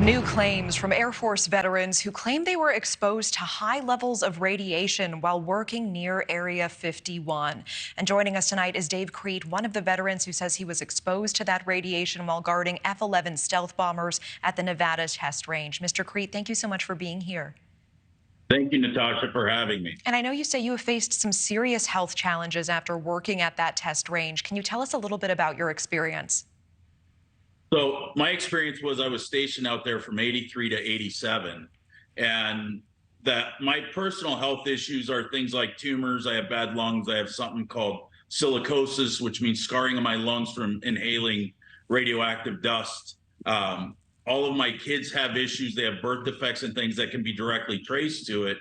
New claims from Air Force veterans who claim they were exposed to high levels of radiation while working near Area 51. And joining us tonight is Dave Crete, one of the veterans who says he was exposed to that radiation while guarding F-11 stealth bombers at the Nevada test range. Mr. Crete, thank you so much for being here. Thank you, Natasha, for having me. And I know you say you have faced some serious health challenges after working at that test range. Can you tell us a little bit about your experience? So my experience was I was stationed out there from 83 to 87. And that my personal health issues are things like tumors. I have bad lungs. I have something called silicosis, which means scarring of my lungs from inhaling radioactive dust. All of my kids have issues. They have birth defects and things that can be directly traced to it.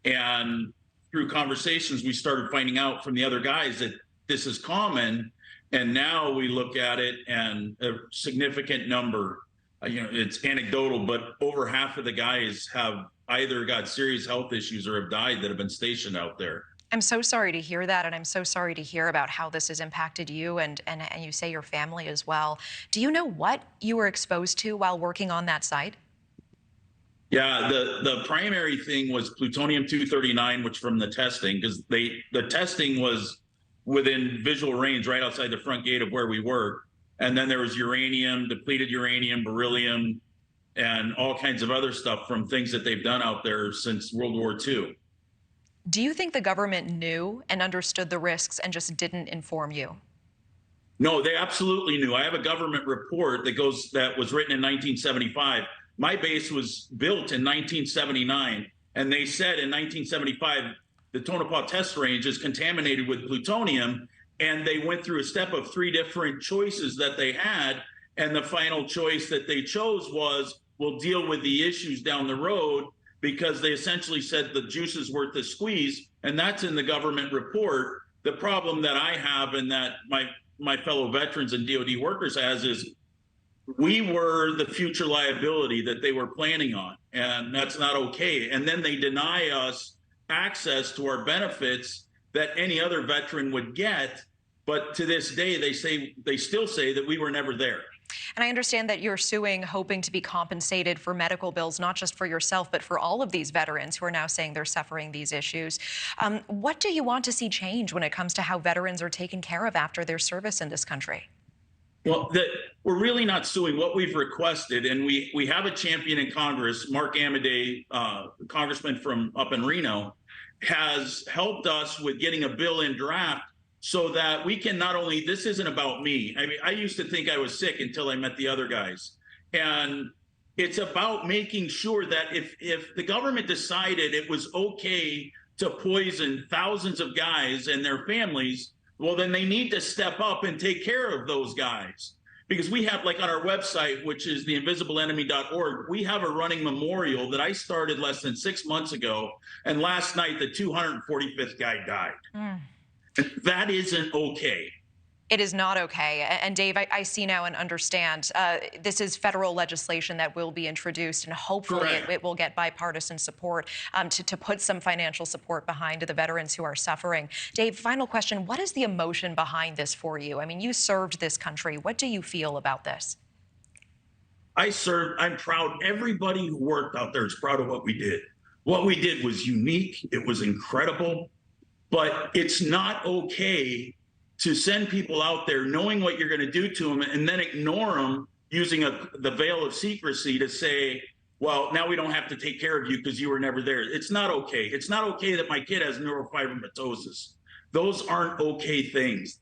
And through conversations, we started finding out from the other guys that this is common. And now we look at it and a significant number, it's anecdotal, but over half of the guys have either got serious health issues or have died that have been stationed out there. I'm so sorry to hear that, and I'm so sorry to hear about how this has impacted you and you say your family as well. Do you know what you were exposed to while working on that site? Yeah, the primary thing was plutonium-239, which from the testing, because the testing was within visual range right outside the front gate of where we work. And then there was uranium, depleted uranium, beryllium, and all kinds of other stuff from things that they've done out there since World War II. Do you think the government knew and understood the risks and just didn't inform you? No, they absolutely knew. I have a government report that was written in 1975. My base was built in 1979, and they said in 1975, the Tonopah test range is contaminated with plutonium, and they went through a step of 3 different choices that they had, and the final choice that they chose was, we'll deal with the issues down the road, because they essentially said the juice is worth the squeeze, and that's in the government report. The problem that I have and that my fellow veterans and DoD workers has is we were the future liability that they were planning on, and that's not okay. And then they deny us access to our benefits that any other veteran would get. But to this day, they still say that we were never there. And I understand that you're suing, hoping to be compensated for medical bills, not just for yourself, but for all of these veterans who are now saying they're suffering these issues. What do you want to see change when it comes to how veterans are taken care of after their service in this country? Well, we're really not suing. What we've requested, and we have a champion in Congress, Mark Amodei, congressman from up in Reno, has helped us with getting a bill in draft so that we can not only, this isn't about me. I mean, I used to think I was sick until I met the other guys. And it's about making sure that if the government decided it was okay to poison thousands of guys and their families, well, then they need to step up and take care of those guys. Because we have, like on our website, which is theinvisiblenemy.org, we have a running memorial that I started less than 6 months ago. And last night, the 245th guy died. That isn't okay. It is not okay. And Dave, I see now and understand this is federal legislation that will be introduced, and hopefully it will get bipartisan support to put some financial support behind the veterans who are suffering. Dave, final question. What is the emotion behind this for you? I mean, you served this country. What do you feel about this? I'm proud. Everybody who worked out there is proud of what we did. What we did was unique. It was incredible. But it's not okay to send people out there knowing what you're going to do to them and then ignore them using the veil of secrecy to say, well, now we don't have to take care of you because you were never there. It's not okay. It's not okay that my kid has neurofibromatosis. Those aren't okay things.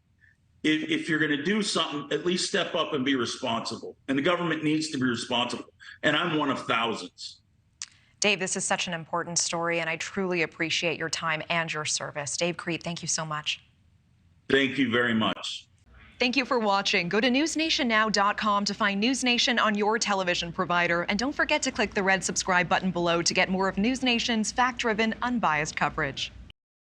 If you're going to do something, at least step up and be responsible. And the government needs to be responsible. And I'm one of thousands. Dave, this is such an important story, and I truly appreciate your time and your service. Dave Crete, thank you so much. Thank you very much. Thank you for watching. Go to newsnationnow.com to find News Nation on your television provider. And don't forget to click the red subscribe button below to get more of News Nation's fact-driven, unbiased coverage.